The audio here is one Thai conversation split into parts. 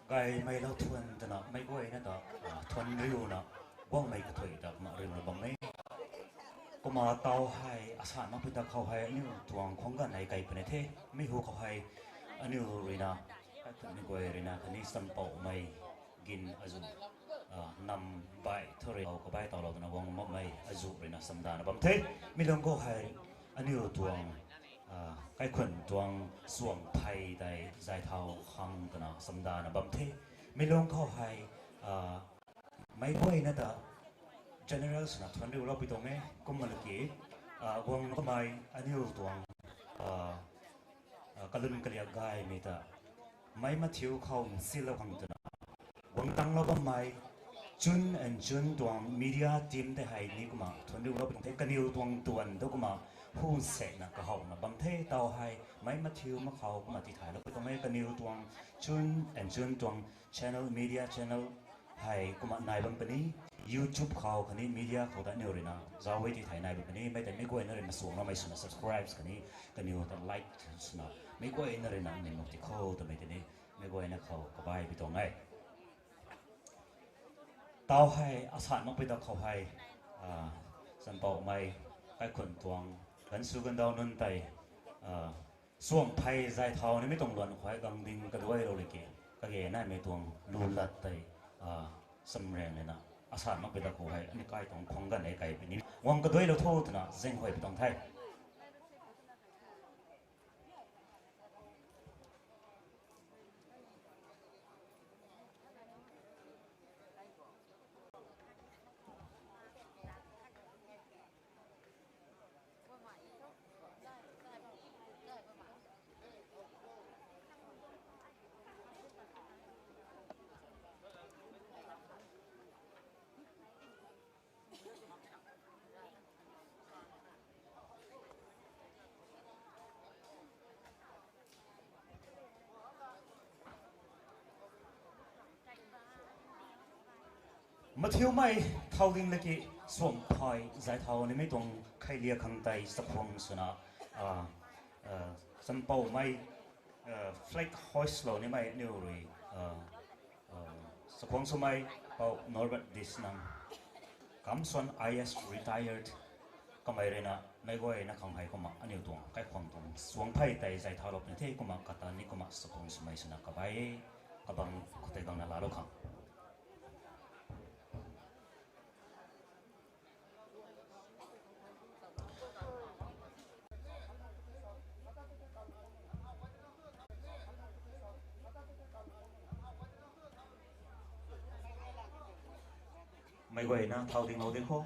ไกไม่เล่าทวนแต่เนาะไม่ก้อยนะต่อทวนริ้วเนาะว่องไม่กระถุยแต่มาเรื่องเราบังไม่ก็มาเตาให้อาสามาพิจารณาเขาให้นิ้วตวงของกันไหนไกลเป็นเท่ไม่หัวเขาให้นิ้วรีนาไอ้ตัวนี้ก้อยรีนาคันนี้สัมปอไม่กินอาจุนำใบเท่าไรเอาก็ใบต่อเราตัวว่องไม่อาจุรีนาสัมดานบังเท่ไม่ลงก็ให้นิ้วตวงไอ้คนตวงสวมไทยได้ใจเท้าขังตัวน่ะสัมดานบังเท่ไม่ลงเขาให้ไม่ก้อยนะแต่general สนับสนุนเรื่องเราไปตรงนี้ก็มาเลยกี่วงก็ไม่อันนี้ตัวกลุ่มกลียกายมีแต่ไม่มาเที่ยวเขาสิเราขังตัวนะวงตั้งเราก็ไม่จุนตัวมีเดียทีมได้ให้นี่ก็มาทนเรื่องเราไปตรงนี้กันนิวตัวนั้นก็มาผู้เสกนะก็เขานะบางเทเตาให้ไม่มาเที่ยวมาเขาก็มาที่ถ่ายเราไปตรงนี้กันนิวตัวจุนตัว channel media channel ให้ก็มานายบางปนี้ YouTube เขาคันนี้มีเดียเขาได้เนื้อเลยนะจะเอาไว้ที่ถ่ายนายแบบนี้ไม่แต่ไม่กลัวเนื้อเลยมาส่งเราไม่สนับ subscribe คันนี้กันนิวแต่ like สนับไม่กลัวเนื้อเลยนะเนี่ยนกที่เขาแต่ไม่แต่นี้ไม่กลัวเนื้อเขาก็ไปไปตรงไหนเตาให้อาสามาไปตะเขาให้สันปอกไม่ไอ้คนตวงกันสู้กันดาวนั่นไปส่วงไพ่ใจเท้านี่ไม่ต้องหลวนควายกังดินกระด้วยเราเลยเกี่ยก็เกี่ยนั่นไม่ตวงลูลัดไปสำเร็จเลยนะอาสามาไปตะเขาให้อันนี้ใกล้ตรงคงกันไอ้ไก่เป็นนี้วังกระด้วยเราโทษนะเส้นควายไปตรงไทยมาเที่ยวไม่เท่าดิ่งเลยกี่ส่วนพายใจเท่านี่ไม่ต้องใครเรียกขังใจสักคนสนะสัมปอไม่flag hoist เรานี่ไม่เนี่ยเลยสักคนสมัยเป่านอร์เวย์ดิสนังคำส่วน IS retired ก็ไม่เรนะไม่ก็เองนะขังให้ก็มาอันนี้ตัวใกล้ความตรงส่วนพายแต่ใจเท่าเราเป็นที่ก็มากัตานี่ก็มาสักคนสมัยสนะก็ไปก็บังก็แต่กังนั่นละลูกขังไม่ไหวนะเท่าที่เราได้ข้อ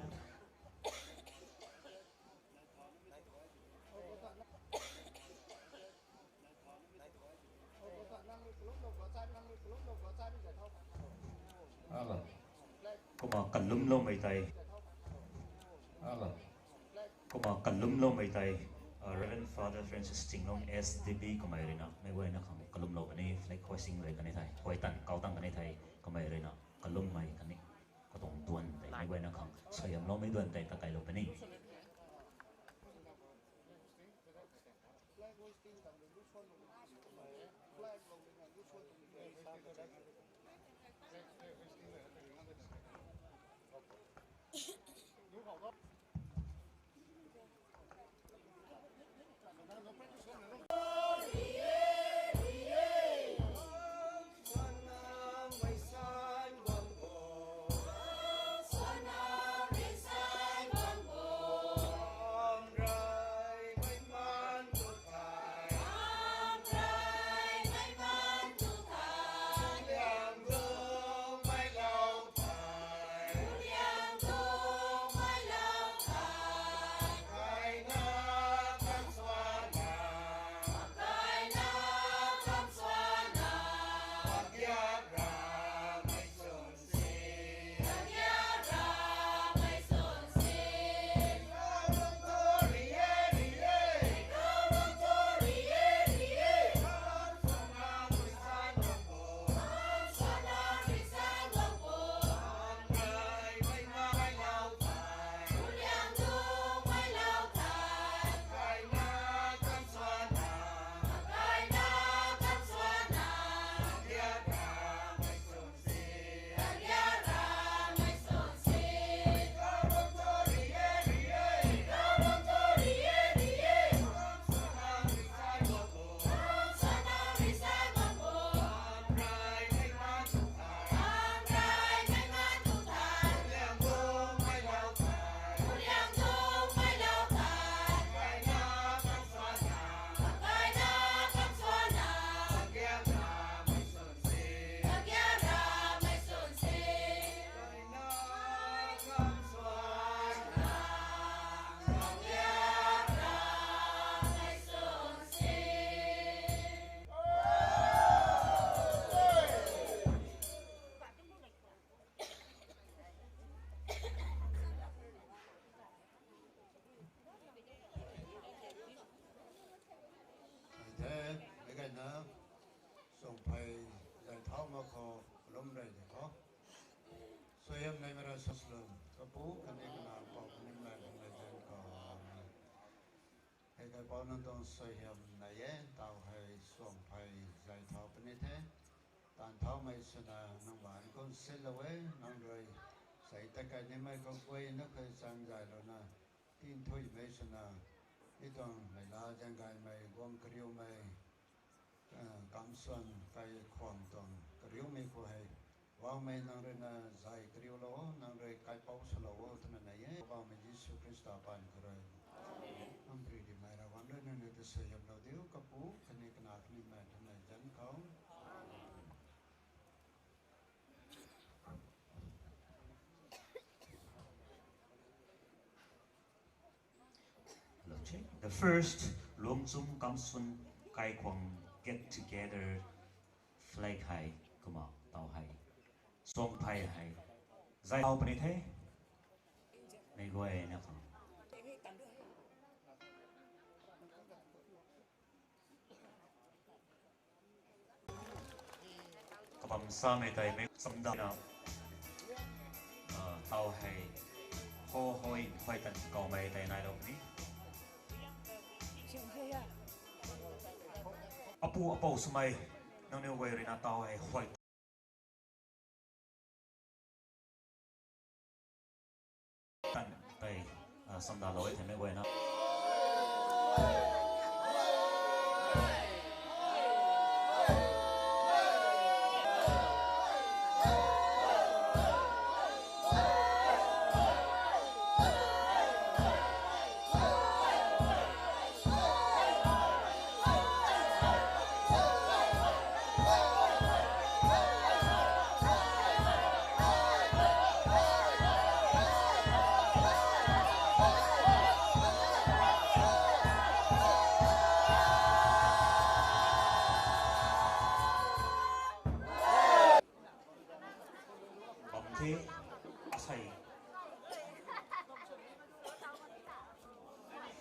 ก็มากันลุ่มโลไม่ใจก็มากันลุ่มโลไม่ใจ Reverend Father Francis จิงลง SDB ก็ไม่เลยนะไม่ไหวนะของกันลุ่มโลกันนี้ในคอยซิงเลยกันในไทยคอยตั้งเกาตั้งกันในไทยก็ไม่เลยนะกันลุ่มไม่กันนี้ก็ต้องดวนแต่ไม่ไหวนะของสยามเราไม่ดวนแต่ตะไคร้เราไปนี่ ส่งไปใจเท้ามาขอล้มเลยเขาสวยในเวลาสุดลมกระปุกอันนี้ก็น่าปอกนิ่มเลยในใจก็ให้ได้ปอนั้นต้องสวยในเย็นเต่าให้ส่งไปใจเท้าเป็นนิเทศตอนเท้าไม่สนาน้องหวานก็เสร็จแล้วเว้ยน้องเลยใส่ตะไคร้นี่ไม่ก็เว้ยนึกเคยสั่งใจแล้วนะที่ถุยไม่สนานี่ต้องไม่ลาจังไงไม่วงกริ้วไม่กำส่วนไปความต้องกริ้วไม่คุยว่าไม่นางเรน่าใจกริ้วโลนางเรไก่เป้าสโลว์ทั้งนั้นเองว่าไม่ยิสุคริสต์ปานกระไรอันปรีดีไม่ระวังเรื่องนี้จะเสียบเราเดียวกับผู้คนนี้ขนาดนี้แม่ทั้งนั้นจันเขาThe first LUANGCHUM KAMSUAN KIKTA get together flag high kuma tao high song pai high zai tao bani the nei goe na khang kabam sa me tai me samda na tao high ho hoi hoi tan kau mai tai nai lo ni apu sumai nang ne wei rina tao hai hoi tan tai samda loi the me wei na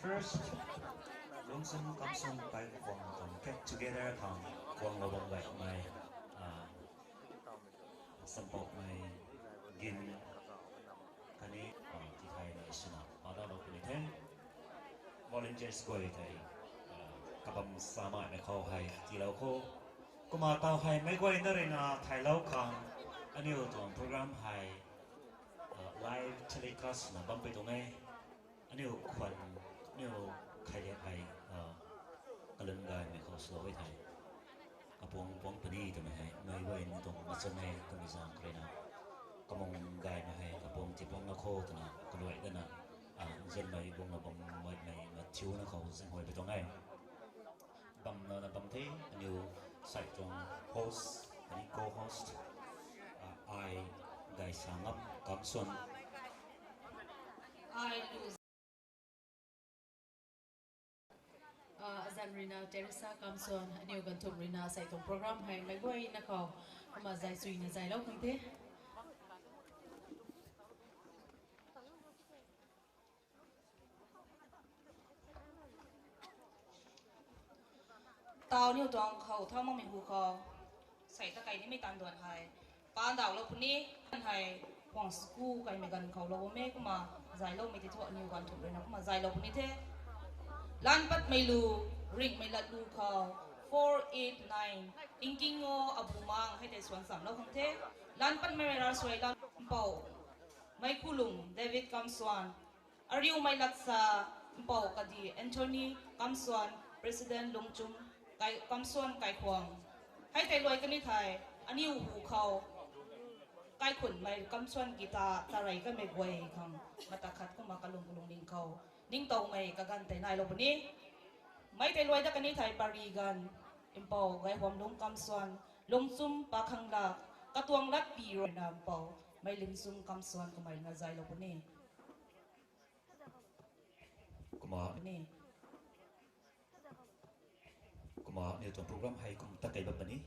First, LUANGCHUM KAMSUAN KIKTA get together kang wang lobang bai mai sampok mai gin kani ti thai na sina ada lo ni the volunteers go thai kabam sama me kho hai ti lo kho kuma tao hai mai go na re na thai lo kang ani o tong program hai live telecast na bam pe tong ai ani o kwanนี่เราใครเรียกใครกำลังได้ไม่เขาสโลว์ไทยกระปงปงปนีตัวไม่ให้ไม่ไว้ในตรงมัสเน่ตัวไม่สร้างใครนะกำมงได้ไม่ให้กระปงจีบงนักโคตัวนะกระโดดกันนะเช่นไม่บงเราบงไม่มาชิวนะเขาเส้นหอยไปตรงไหนบัมเราบัมที่นิวใส่ตรงโฮสต์อันนี้โกโฮสต์ไอได้สามรับกับส่วนAzan Rina Teresa Kamsuan New Gantum Rina sai tong program hai mai goi na ko ma zai sui na zai lo khang te tao nhiều tuồng khẩu thao mong mình hù khò xảy ra cái này mới tàn đoạn hay ban đầu lâu phun ní hay hoàng school cái mình gần khẩu lâu mê cũng mà dài lâu mình thì thọ nhiều gần thuộc rồi nó cũng mà dài lâu phun ní thế lan bắt mày lù ring mày lật lù khò 489 inking ngô abu mang hay để soạn sắm lâu không thế lan bắt mày ra xoay lan bảo mày kulung David Kamsuan ariu mày lật sa bảo cái gì Anthony Kamsuan President LUANGCHUM KAMSUAN KIKTAให้แต่รวยกันนี่ไทยอันนี้หูเขาใกล้ขุนไม่KAMSUAN KIKTAตาไรก็ไม่กวยคำมาตะขัดก็มากระลุงลิงเขานิ่งโตไม่กะกันแต่นายลงบนนี้ไม่แต่รวยแต่กันนี่ไทยปารีกันอิมเปาไงความลุงKAMSUAN LUANGCHUMปะคังละกระตวงรัดปีรอยน้ำเปาไม่ลิมซุ่มKAMSUANก็ไม่น่าใจลงบนนี้ก็มาเนี่ยตัวโปรแกรมให้กุมตะไคร้แบบนี้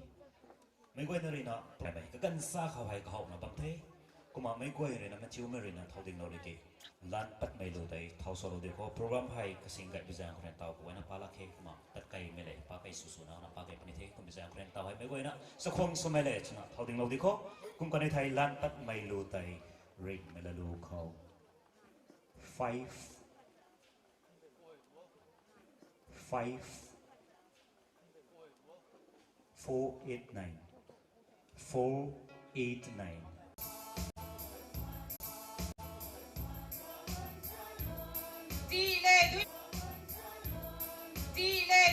ไม่ก็น่าเรียนนะแต่ไม่ก็กันซาเขาให้เขาหน้าบังเท ก็มาไม่กล้วยเลยนะมันชิวไม่เลยนะเท่าดิ่งเราเลยกี่ล้านปัดไม่รู้ได้เท่าสโลเดียวก็โปรแกรมให้กสิงห์กับบิจารณ์คนเต่าก็ไว้นะปาลักเฮก็มาตัดไก่ไม่เลยปาไก่สุๆนะปาไก่ปนิเทก็บิจารณ์คนเต่าให้ไม่กล้วยนะสักคนสมัยเลยนะเท่าดิ่งเราดีก็กุมกันในไทยล้านปัดไม่รู้ได้เรียกไม่ละรู้เขา 5 489 489 จีเล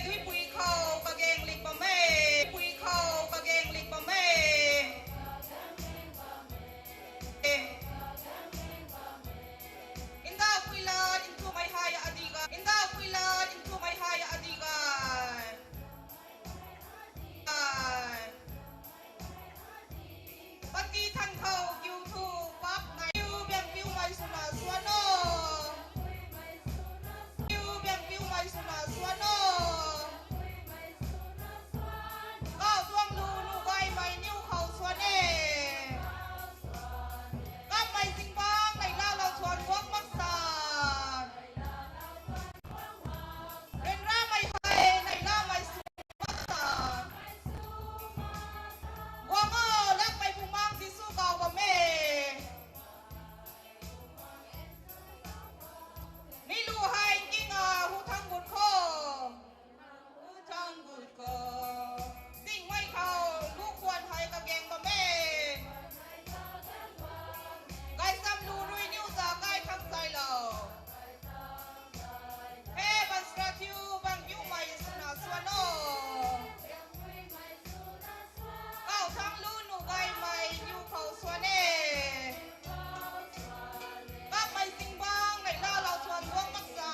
ด้วยปุยเขาปะเกงลิกปะเม่ปุยเขาปะเกงลิกปะเม่อินดาปุยลาดินทูไม่หายอดีกาอินดาปุยลาดินทูไม่หายอดีกาปฏิทันเขายูทูบปั๊บในยูเบียงปิวไม่สุนัขสวนโนยูเบียงปิวไม่สุนัขสวนโนก็ช่วงลูนูใบไม่นิ้วเขาสวนเอก็ไม่สิงบ้างในล่าเราชวนพวกมักษาเป็นร่าไม่ให้ในล่าไม่สุมักษาว่าเมื่อเล็กไปบุมังที่สู้เก่าบ่เม่นี่ลูให้กิ้งหูทั้งบุญโคหูทั้งบุญโคสิ่งไม่เข้าลูกควรให้กับแกงบ่เม่ไก่ซ้ำลูรุยนิ้วจากไก่ทั้งใจเราเฮ้บันสระทิวบังยิ้วไม่สนาสวนโนเก้าทั้งลูนูไก่ไม่ยิ้วเขาสวนเอก็ไม่สิงบ้างในล่าเราชวนพวกมักษา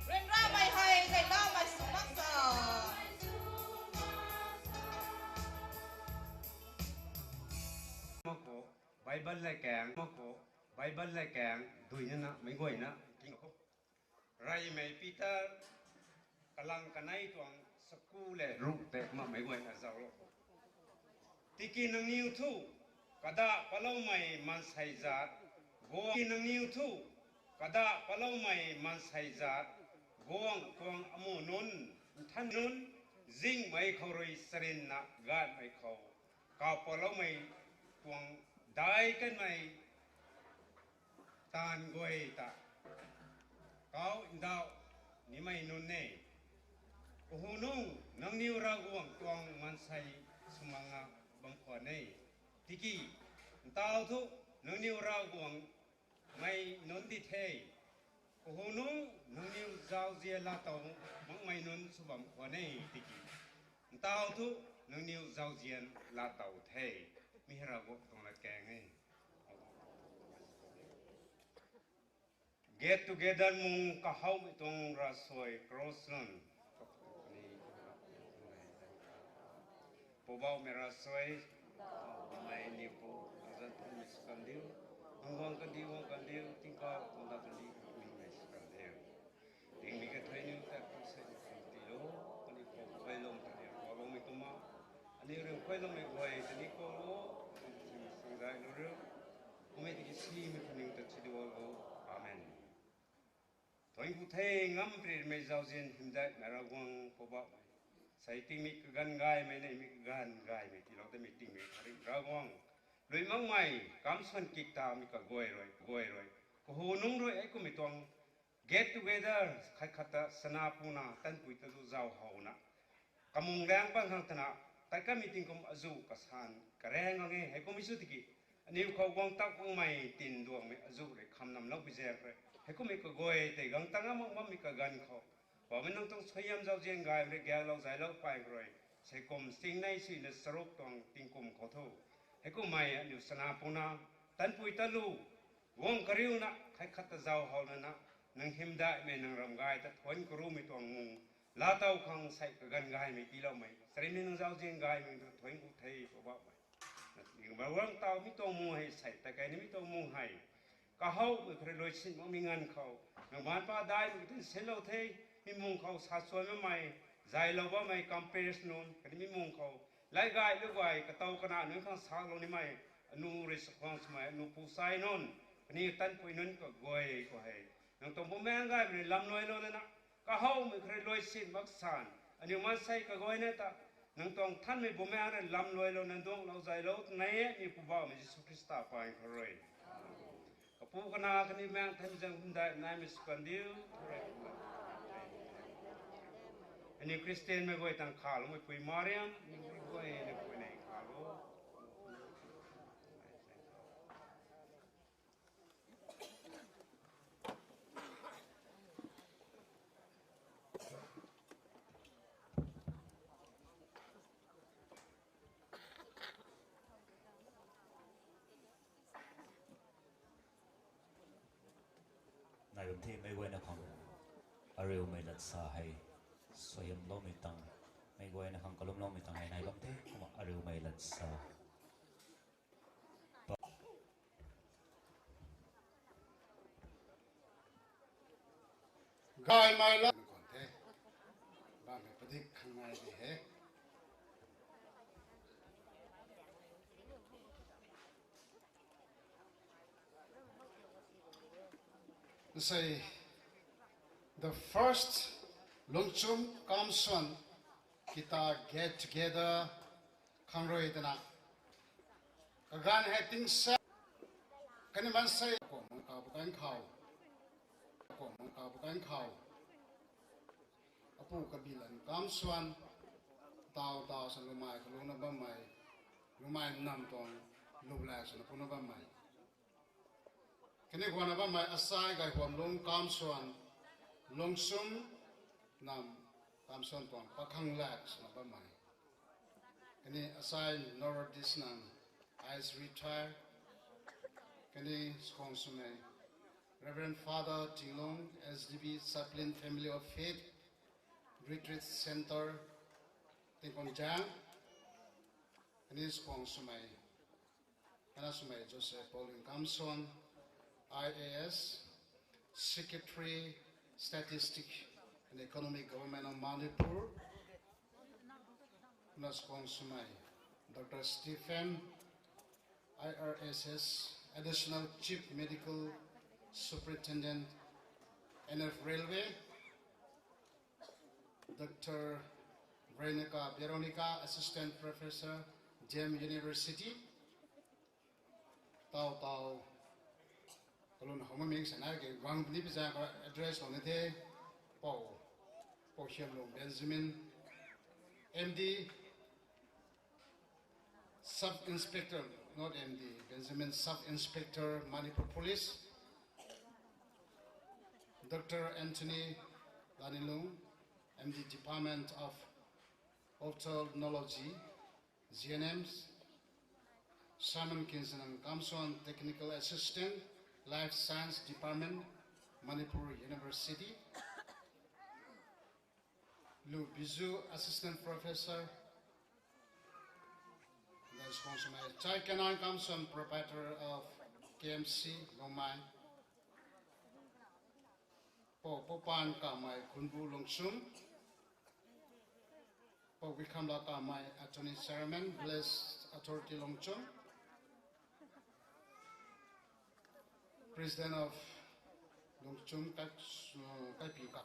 เรนร่าไม่ให้ในล่าไม่สุมักษามโคไบเบิลเลยแกงมโคไบเบิลเลยแกงดุยนั่นนะไม่ง่อยนะจริงเขาไรไม่ปีเตอร์กำลังกันในตัวสกูเลยรูปแต่มาไม่ง่อยนะเจ้าโลกที่กินนังนิวทูกระดาปลาไม่มันใส่จัดกวงกินนังนิวทูกระดาปลาไม่มันใส่จัดกวงอโมนุนท่านนุนจิงไม่เขารวยสรินนะกาดไม่เขากาปลาไม่กวงได้กันไม่ตานกวยตาเขาอินดาวนี่ไม่นุนเน่โอ้โหนุ่งนังนิวรากวงกวงมันใส่สมังบังขวานเน่ที่กี้ตาวทุนังนิวรากวงไม่นุนดิเทโอ้โหนุ่งนังนิวเจ้าเจียลาตองมังไม่นุนสบังขวานเน่ที่กี้ตาวทุนังนิวเจ้าเจียนลาตาวเทมีรากวงตรงละแกงเน่ Get together mung kahau itong rasoy crossrun. Pobaw may rasoy, may nipo, azan po may skandil. Hanggang kandiw, tingkaw, kunda kandiw, may skandil. Ting may katay niyo tayo sa tilo, ani ko kwailong tayo. Wabang may kuma, ani rin kwailong may kway, tani ko lo, sangday no rin. Kumiti kisi may kaniw tayo sidiwalo. Amen. Thoin ku thei ngam pri me zau jin himdai maragwang poba sai ting mi gan gai me nei mi gan gai me ti lo te mi ting me hari ragwang loi mang mai kamsuan kikta mi ka goi roi ko hu nung roi ai ko mi tong get together khai khata sana puna tan pui ta zu zau hauna kamung rang bang hang tana tai ka mi ting kom azu ka san ka reng nge hai ko mi su ti ki ani ko gwang tak ong mai tin duang me azu re kham nam lo bi jer reให้กูมีกกวยแต่กังตั้งมั่งมีกกันเขาบอกมันต้องใช้ยามเจ้าเจียงกายเรียกแกเราใจเราไปรวยใช้กลมสิ่งในสิ่งในสรุปตรงติงกลมเขาทูให้กูไม่อยู่สนาปุนาตันปุยตะลูวงกริวนะให้ขัดเจ้าเขานะนังหิมได้ไม่นังรำกายแต่ทนกรู้ไม่ตัวงูลาเต้าขังใส่กันกายไม่ตีเราไม่สริมีนังเจ้าเจียงกายไม่ทนกูเทยตัวบ้าไม่ยิ่งบางวันเต้าไม่ตัวงูให้ใส่แต่ไก่นี่ไม่ตัวงูให้ก็เขาเมื่อเคยลอยสิ่งมีเงินเขาหนังบ้านป้าได้เมื่อถึงเซลล์เทมีมุงเขาสัดส่วนไม่ใจเราว่าไม่คอมเพลสโนนก็มีมุงเขา lai gai lu gai ka tau kana nu khang sang lo ni mai nu response mai nu pu sai non ni tan pu nun ko goi ko hai nang tong bu meng gai ni lam noi lo na ka hau mi khre loi sin mak san ani ma sai ka goi na ta nang tong than mi bu meng ran lam loi lo nan dong lo zai lo nai ni pu ba mi Jesu Krista pa in khoroi ka pu kana ka ni meng them jang dai nai mi spandiu ani Christian me goi tang khal mo pui Mariam ni goi ni pui nei khalo nai bam the mai goi na khang areu mai lat sa hai soyam lo mi tang mai goi na khang kalum lo mi tang hai nai bam the kuma areu mai lat sa gai mai la kon the ba me padik khang nai de he say the first LUANGCHUM KAMSUAN KIKTA get together kangroi dana kagan heading sa kaniman say ko ka bukan khau apu kabilan kamsuan tao sa lumai kuluna ba mai lumai nam tong lubla sa kuluna ba mai kini gwana ba mai asai gai hom long kamsuan LUANGCHUM nam kamsuan tong pakhang lak sa ba mai kini asai nordisk nam as retire kini skonsome Reverend Father Tinglong SDB Chaplain Family of Faith Retreat Center Tingkongjang kini skonsome kana sumai Joseph Pauline Kamsuan IAS Secretary Statistic and Economic Government of Manipur kana skonsome Dr. Stephen IRSS Additional Chief Medical Superintendent NF Railway Dr. Veronica Assistant Professor GEM University Tao Kalun Homaming Sanage Wang Lipiza address on the day Paul Hiamlo Benjamin MD Sub-Inspector, not MD, Benjamin Sub-Inspector Manipur Police Dr. Anthony Lanilung, MD Department of Ophthalmology, GNMs, Simon Kinson and Kamsuan Technical Assistant, Life Science Department, Manipur University, Lu Bizu, Assistant Professor, the sponsor Chai Kenan Kamsuan, proprietor of KMC, Lomai, Popan Kamai Kunbu LUANGCHUM, Wikamla Kamai Attorney Chairman, Blessed Authority LUANGCHUM, President of LUANGCHUM Kaipika.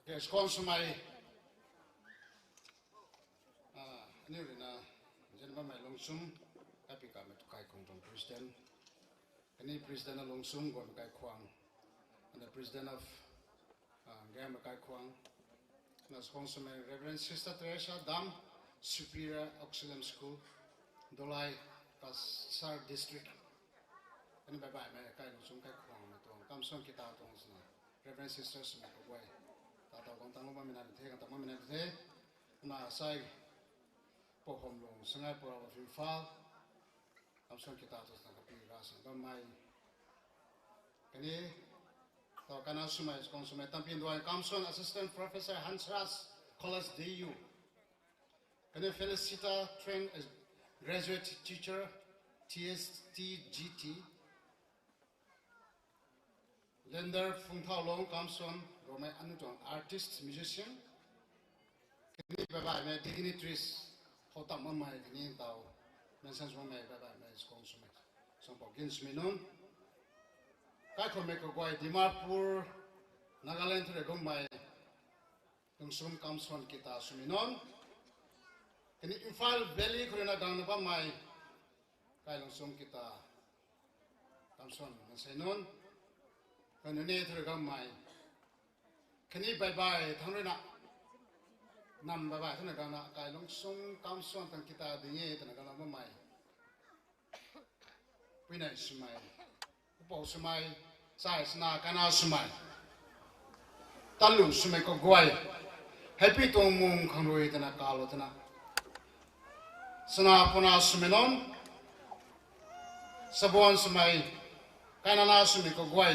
เกี่ยวกับสมัยนี่เลยนะเช่นว่าไม่ลงซุ่มกับพิการไม่ถูกใครคงตรง President อันนี้ President ลงซุ่มก่อนไม่ใครควางอันนี้ President of แกไม่ใครควางนั่นของสมัย Reverend Sister Teresa Dam Superior Auxilium School ดูไลกัสซาร์ดิสทริกอันนี้บ่ายๆไม่ใครลงซุ่มใครควางไม่ตรงคำส่วนกีตาร์ตรงสินะ Reverend Sister สมัยก็ไว้ตาตาของตั้งว่าไม่นานเท่กันตั้งว่าไม่นานเท่น่าใส่พวกผมลงสงายพวกเราฟิลฟ้าคำส่วนกีตาร์ตัวนั้นก็ปีราสังก็ไม่กันนี้ต่อการนั้นสมัยของสมัยตั้งเป็นด้วยคำส่วน Assistant Professor Hans Ras College DU กันนี้ Felicita trained as graduate teacher TSTGT Lender ฟงเท่าลงคำส่วนเราไม่อนุจง artist musician กันนี้บ่ายๆไม่ dignitariesเขาตั้งมาใหม่กันนี้เตาเมื่อสักวันใหม่บ่ายๆไม่ของสมัยสมบูรณ์กินสมินุนก็คนไม่ก็กวยดิมาปูร์นาการแลนด์ที่ก็ใหม่ต้องสมคำส่วนกีตาร์สมินุนกันนี้อินฟาลเบลลี่คนนั้นดังนับใหม่ก็ต้องสมกีตาร์คำส่วนนั่นใช่นุนกันนี้ที่ก็ใหม่กันนี้บ่ายๆทั้งเรื่องน่ะนำบ่ายๆท่านนักการนะกายลงส่งคำส่วนทางกีตาร์ดิ้งท่านนักการนะใหม่วินัยสมัยอุปสมัยสายสนาการนาสมัยตัลลุสมัยก็กวยให้พี่ตรงมุงขังรวยท่านนักการท่านนักสนาพนาสมัยนั้นสบวนสมัยการนาสมัยก็กวย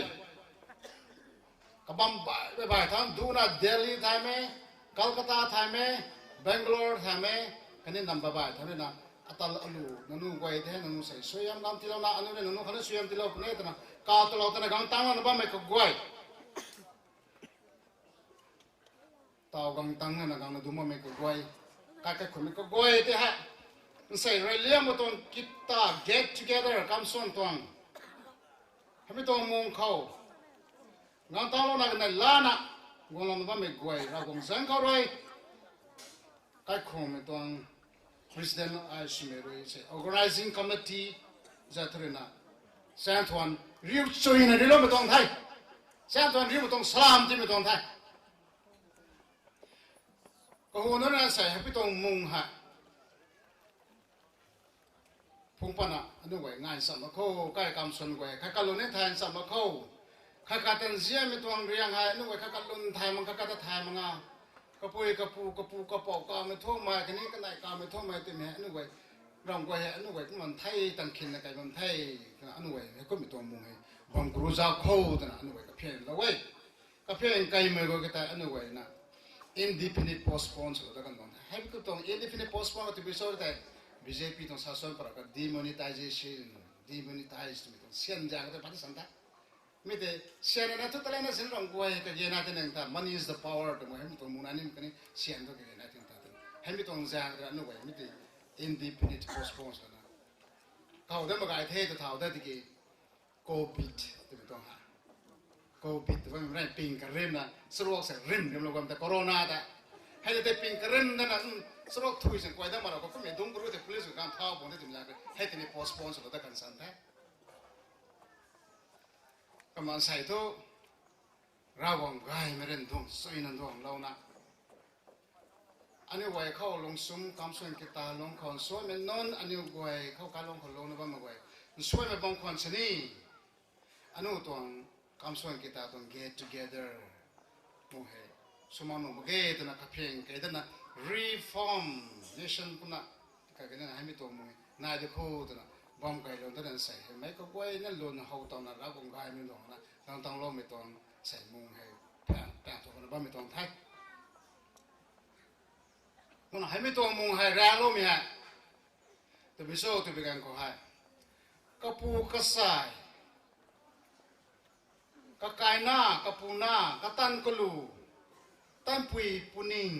กับบัมบ่ายๆท่านดูนะเดลีไทยไหมKolkata ไทยไหม Bangalore ไทยไหมกันนี้นำบ่ายๆท่านนี้นะอัตลลูนันนูกวยเท่นันนูใส่สวยงามที่เราหน้าอันนู้นนันนูเขาเนี่ยสวยงามที่เราเนี่ยท่านนะก้าวตลอดท่านนะกังตั้งนับไม่ก็กวยตาวกังตั้งนะกังนัดูไม่ก็กวยกายคนไม่ก็กวยที่ฮะใส่เรื่องมาตรงกิตตา get together คำส่วนตรงให้ไม่ตรงมุงเขากังตั้งเราหน้ากันในล้านนะกองเราไม่ไม่กวยเราคงสังเขาด้วยก็คงไม่ต้อง President ไอชิเมรุยใช่ Organizing Committee จะทำนะเซนทวันริวช่วยนะริวไม่ต้องไทยเซนทวันริวไม่ต้องสลามที่ไม่ต้องไทยก็หัวนั้นใส่ให้พี่ต้องมุงฮะพุ่งปนะอันนี้ไว้ง่ายสามข้อใกล้คำส่วนไว้ข้ากันลงในไทยสามข้อข้ากันเสียไม่ต้องเรียงให้นึกว่าข้ากันลุนไทยมันข้ากันไทยมันอ่ะกระปุยกระปูกระปูกระปอกกาไม่ท่วมมาแค่นี้ก็ได้กาไม่ท่วมมาเต็มแห่นึกว่าเราก็เห็นนึกว่ามันไทยตั้งขินนะไก่มันไทยนึกว่าก็ไม่ต้องมุงให้บังกรูซาเข้าแต่นะนึกว่าก็เพี้ยนแล้วเว้ยก็เพี้ยนไก่ไม่ก็แค่นึกว่านะ indefinite postpone สุดแล้วกันตรงให้พี่ก็ต้อง indefinite postpone ก็ที่พิสูจน์ได้ BJP ต้องสะสมประกาศ demonetization demonetize ไม่ต้องเสียนจางก็ได้ปฏิสันตไม่ได้เสียนนะทุกตะเลนะเสียนรองกวยก็เย็นอะไรนั่งตา money is the power ตัวมันให้ตัวมุนานิมกันนี่เสียนตัวก็เย็นอะไรนั่งตาให้ไม่ต้องจางก็นึกว่าไม่ได้ indefinite postpone นะเขาได้มาไกลเทตัวเท่าได้ที่กี่ COVID ตัวไม่ต้องหา COVID ตัวไม่ได้ปิงกระเริ่มนะสโลกเสร็จเริ่มเดี๋ยวเราแต่โควิดแต่ให้ได้ปิงกระเริ่มนั่นนะสโลกทุยเสร็จกวยได้มาเราก็ไม่ต้องรู้แต่ police ก็การท้าบนได้ถึงอย่างให้ตัวนี้ postpone สุดแล้วกันสันแท้ก็มันใส่ทุกเราวางไก่ไม่เล่นทุ่งสวยนั่นทุ่งเรานะอันนี้ไว้เข้าลงซุ้มคำส่วนกีตาร์ลงคนสวยไม่นอนอันนี้ไว้เข้าการลงคนลงนะบ้างมาไว้สวยไม่บางคนชนีอันนู้นตัวคำส่วนกีตาร์ตัว get together โอเคสมานง get นะกับเพียง get นะ reform nation คุณนะก็แค่นั้นให้ไม่ตัวมึงนายจะพูดนะบอมไก่ลงตั้งแต่ใส่ไม่ก็ไว้นั่นลุนเขาตอนนั้นเราคงไก่ไม่ลงนะต้องลงไม่ต้องใส่มุงให้แปะตัวคนบ้านไม่ต้องไทยมันให้ไม่ต้องมุงให้แรงลงมีฮะตัวพิโซตัวเป็นการก็ให้ก็ปูก็ใส่ก็ไก่หน้าก็ปูหน้าก็ตันก็ลูตันปุยปูนิ่ง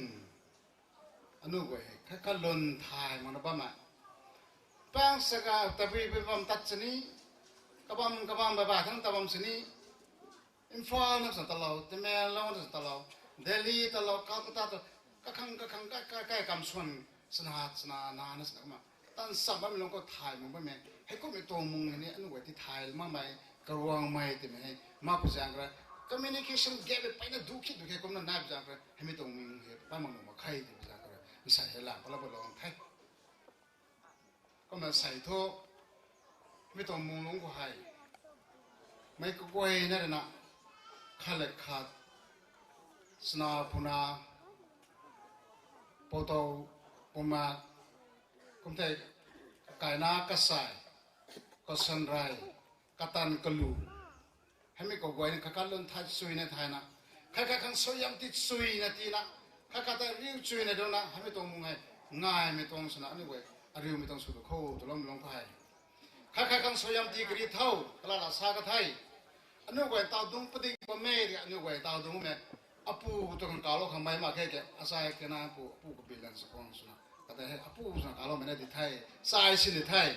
อันนู้นไว้แค่ก็ลุนไทยมันบ้านมาบางสักtapi bam tat sini kabam baba thang tabam sini infal nak satalau temel lawan satalau เดลีตลอดการตัดก็ขังใกล้กำส่วนสนานานะสนะมาตั้งสับว่ามันลงก็ถ่ายมันไม่แม่ให้ก็มีตัวมุงนี่อันนู้นที่ถ่ายมาไม่กระวงไม่แต่ไม่ให้มาพูดจังกัน communication gap ไปนั่นดูคิดก็มันน่าพูดจังกันให้มีตัวมุงให้ป้ามันมาใครพูดจังกันมันใส่ให้หลังก็แล้วไปลองไทยก็มันใส่ทั่วไม่ตัวมุงลงก็ให้ไม่ก็กวยนั่นนะขาเล็กขาดสนาพุนาปโตปุมาคุมเทกายนากระสายก็สันไรกตันกลูให้ไม่ก็กวยนี่ข้าการล้นทัดซุยในไทยนะข้าการขังสยามติดซุยในทีนะข้าการแต่ริ้วซุยในตรงนั้นให้ไม่ตรงมึงไงง่ายไม่ตรงสนะนี่เว้ยริ้วไม่ตรงสุดโค้ตัวลงไปข้าการขังสยามติกรีเท่าตลาดสากไทยอันนี้เว้ยตาดุงปฏิบัติเมย์อันนี้เว้ยตาดุงเมย์อาปูตัวกันกาลข้างไม่มาแค่อาศัยแค่นั้นปูก็เป็นเรื่องสกุลสุนัขแต่ให้อาปูสุนัขกาลไม่ได้ที่ไทยสายสิที่ไทย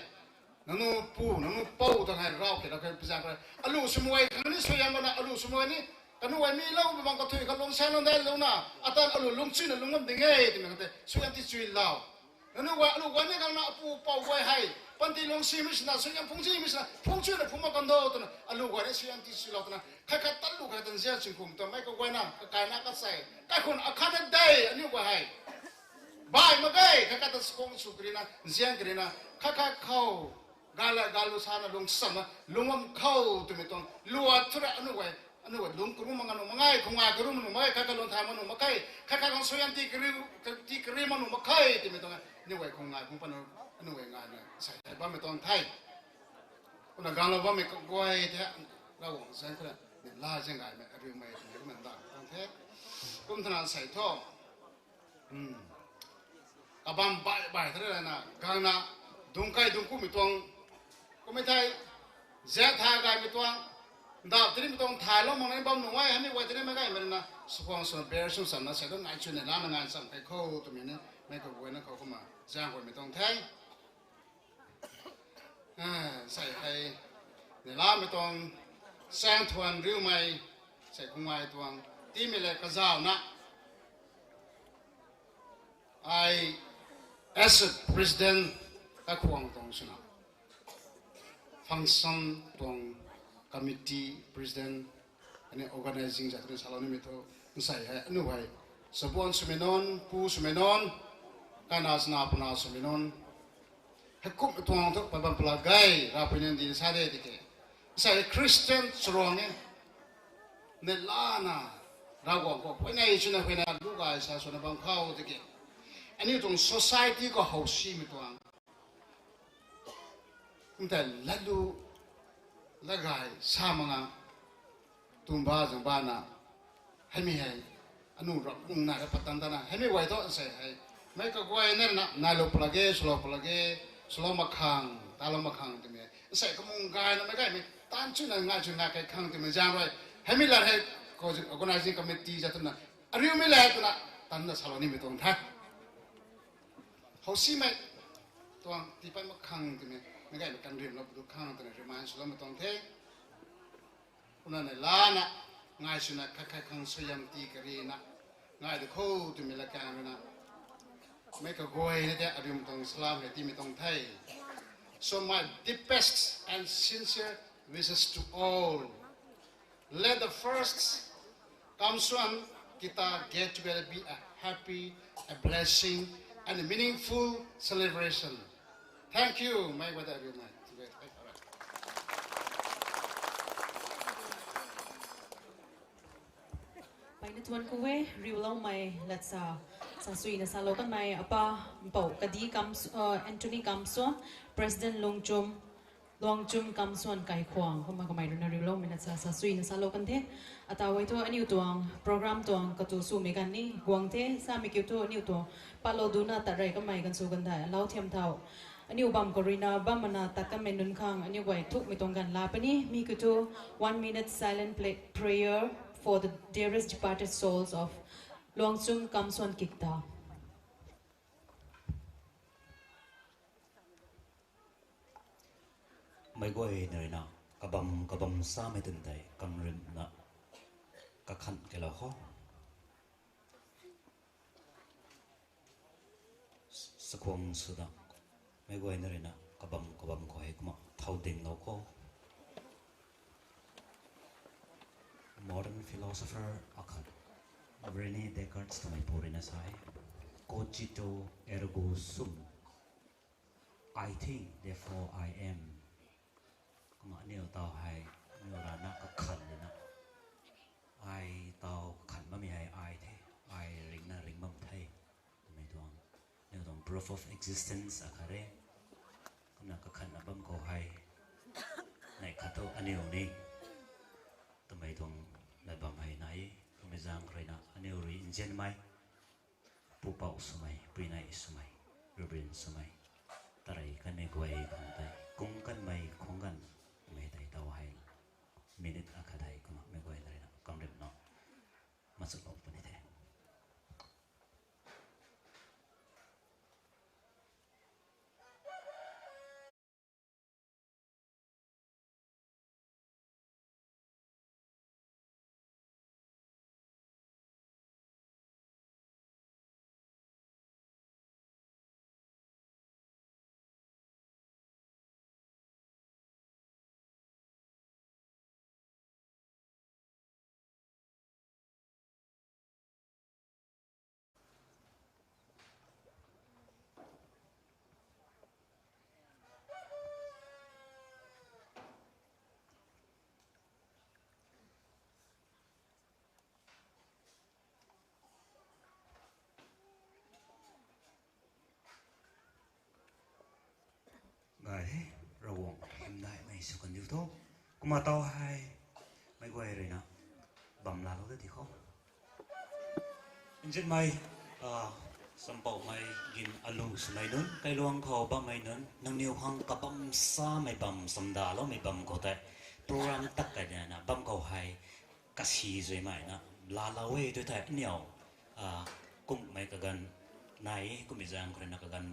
นั่นปูนั่นปูต้องให้เราแค่เราแค่พิจารณาอลูสมัยครั้งนี้สวยงามนะอลูสมัยนี้กันว่ามีเล่าบางกระทุยกันลงเส้นลงได้ลงน่ะอาจารย์อลูลงชื่อลงมันดึงเงี้ยที่มันก็สวยงามที่สวยเล่านั่นว่าอลูวันนี้กันนะปูเป่าไว้ให้ปันที่ลงซีมิสนะสวยงามพงซีมิสนะพงชื่อเนี่ยพงมากันโดตัวน่ะอลูวันนี้สวยงามที่สวยเล่าตัวน่ะข้าตัดลูกข้าตัดเสียสิ่งคุมตัวไม่ก็ไว้น่ะก็กายน่ะก็ใส่ก็คนอาคาร์ดได้อันนี้ว่าให้บ่ายมาไกลข้าตัดสกุลสุกรีน่ะเสียงกรีน่ะข้าเข้ากาลุสานะลงสัมนะลงมันเข้าตัวไม่ต้องลัวทุเรศอันนู้นลงกรุมันง่ายคงง่ายกรุมันง่ายข้าก็ลงทางมันง่ายข้าก็สวยที่กรีมันง่ายตัวไม่ต้องนี่ว่าคงง่ายคงปนอันนู้นง่ายนะใส่บ้านไม่ต้องไทยคนละการเราบ้านไม่ก็ง่ายแท้เราเส้นก็เนี่ยล่าเส้นง่ายไหมเรื่องไม่ถึงก็มันต่างต้องแท้กุมธนาใส่ท่อกับบ้านบ่ายเท่าไรนะการนะดุงไก่ดุงกุ้ไม่ต้องก็ไม่ไทยเจ้าทางการไม่ต้องดาวที่ไม่ต้องถ่ายแล้วมองในบ้านหนุ่มไว้ให้ไม่ไว้ที่นี่ไม่ได้เหมือนนะสปอนเซอร์เบอร์สุดสันนะเสร็จต้องงานชวนในร้านงานสั่งให้เขาตัวนี้ไม่ก็ไว้นะเขาเข้ามาจ้างคนไม่ต้องไทยใส่ให้ในร้านไม่ต้องแซงทวนหรือไม่ใส่คงไว้ตัวที่ไม่เลยกระเจ้านะไอasset president ก็ควงตรงสุนัข function ตรง committee president อันนี้ organizing จากที่สารนี้มีตัวใส่ให้อันนี้ไว้สปอนสมินอนผู้สมินอนการอาสนะปนาสมินอนให้คุมตัวทุกปัจจุบันปลาไก่ราพินันดีสาเดติเกใส่คริสเตียนสรองเนี่ยในล้านน่ะเราก็ไปไหนชนะไปไหนลูกไอ้สาวชนบางเข้าติเกอันนี้ตรง society ก็เฮาซีมีตัวแต่ละดูละไงสามังตุนบ้าจังบ้านะให้มีให้อนุรักษ์มุ่งหน้าปัตตันตนะให้มีไว้ต่อใส่ให้ไม่ก็ไว้นั่นนะนายลบลาเกสโลปลาเกสโลมาคังตาลมาคังตัวเมียใส่ก็มุ่งกายนะไม่ได้ไม่ตั้งชื่อนั่งงานชื่อนักไอ้คังตัวเมียจางไว้ให้มีละให้ก็จะ organizing committee จะตัวนั้นอันนี้ไม่ละตัวนั้นตั้งแต่สารนี้ไม่ต้องทักเขาซีไม่ตัวที่ไปมาคังตัวเมียไม่ได้เป็นการเรียนเราดูคังตัวนี้จะมาสโลไม่ต้องเทคนนั้นล้านะง่ายสุนัขคักคังสยามตีกรีนะง่ายเด็กเขาตัวมีละกันนะไม่ก็โกยนะเจ้าอารมณ์ตรงสลามเนี่ยที่ไม่ต้องไทย so my deepest and sincere wishes to all let the first Kamsuan Kikta get together be a happy a blessing and a meaningful celebration thank you my brother everyoneไปในทวนกูเวริวเล่าไม่ลัดซาสุยนะซาโลกันไม่อปะเป่ากดีกัมแอนโทนีกัมส่วนประธานลงจุมกัมส่วนไก่ขวางเข้ามาก็ไม่รู้นะริวเล่าไม่ลัดซาสุยนะซาโลกันเทอัตราไว้ตัวอันนี้ตัวโปรแกรมตัวกระตุ้นสู้ไม่กันนี่กวางเทสามีเกี่ยวตัวอันนี้ตัวปาโลดูน่าตัดไรก็ไม่กันสู้กันได้เล่าเทียมเท่าอันนี้บัมกอรินาบัมมันตัดกันไม่นุนข้างอันนี้ไว้ทุกไม่ตรงกันลาปนี่มีคือตัว 1 minute silent prayer for the dearest departed souls of LUANGCHUM KAMSUAN KIKTA. ไม่ก็เองเลยนะกระบำซ้ำไม่ตื่นใจกังริมนะกะขันแกเราข้อ ควงสุดไม่กวยนั่นเลยนะกบมคอยก็มาเท่าดิ่งเราก็ modern philosopher อาคัน Rene Descartes ทำไมพูดนะใช่ cogito ergo sum I think therefore I am ก็มาเนี่ยต่อให้เนี่ยรานะก็ขันเลยนะ I ต่อขันไม่มีให้ I เท่ I ริงนะริงมั่งเท่ทำไมตัวเนี่ยต้อง proof of existence อะค่ะเร่ก็นักก็ขันนะบัมก็ให้ในขัดตัวอันนี้นี่ทำไมต้องในบัมให้ไหนก็ไม่จางใครนะอันนี้รีอินเจนไหมผู้เป่าสมัยปรีนัยสมัยรูบินสมัยตรายกันไม่กวยของไทยกงกันไม่คงกันไม่ได้เท่าให้มินิทอะค่ะไทยก็ไม่กวยเลยนะกำเริบเนาะมาสุดลงปนิเทไงเราวงเห็นได้ไม่สุกันอยู่ทุกกูมาต่อให้ไม่กวยเลยนะบัมลาเราได้ที่เขาอินเจนไม่สัมปอไม่กินอาลูสมัยนั้นไกลวงเขาบัมไม่นั้นนังนิวหังกับบัมซาไม่บัมสัมดาแล้วไม่บัมก็แต่โปรแกรมตักกันเนี่ยนะบัมเขาให้กษีสวยไหมนะลาลาเว่ด้วยแต่เนี่ยกุ้งไม่กันไหนกุ้งไม่จางคนนักกัน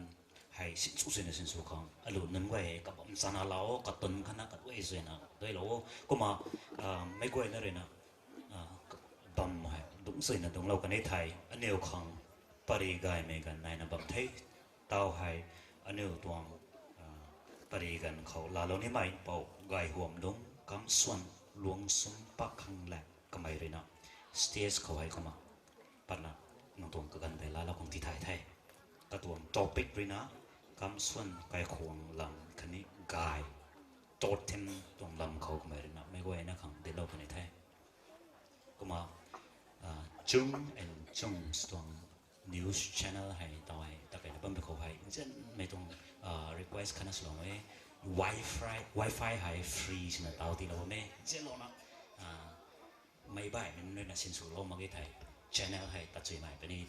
ให้สินสุสินสินสุขังอาลูนั้นเว่กับบัมซานาลาวกับตุนขนาดกับเว่สวยนะด้วยแล้วก็มาไม่กวยนั่นเลยนะบัมให้ดุงสวยนะดุงเรากันในไทยอันเดียวขังปริกายเมกันในนับบัมไทยเต้าให้อันเดียวตัวปริกันเขาลาเรานี่ไม่เป่ากายห่วมดงคำส่วนหลวงสมปักขังแหลกก็ไม่เลยนะสเตจเขาให้เขามาปัจจุบันน้องตัวกันแต่ลาเราคงที่ไทยกระตัวท็อปิกเลยนะคำส่วนกายห่วงลำคันนี้กายโจทย์เต็มตรงลำเขาก็ไม่เลยนะไม่ก็ไอ้นะขังเดี๋ยวเรากันในไทยก็มาจุงตรง news channel ให้ต่อให้ตะไคร้บัมไปเขาให้จะไม่ต้องrequest ขนาดสลองไว้ wifi ให้ฟรีใช่ไหมเตาที่เราไม่เจ้าหน้าไม่บ่ายมันเลยนะสินสุโลมาเกไทย channel ให้ตัดใจใหม่ไปนี่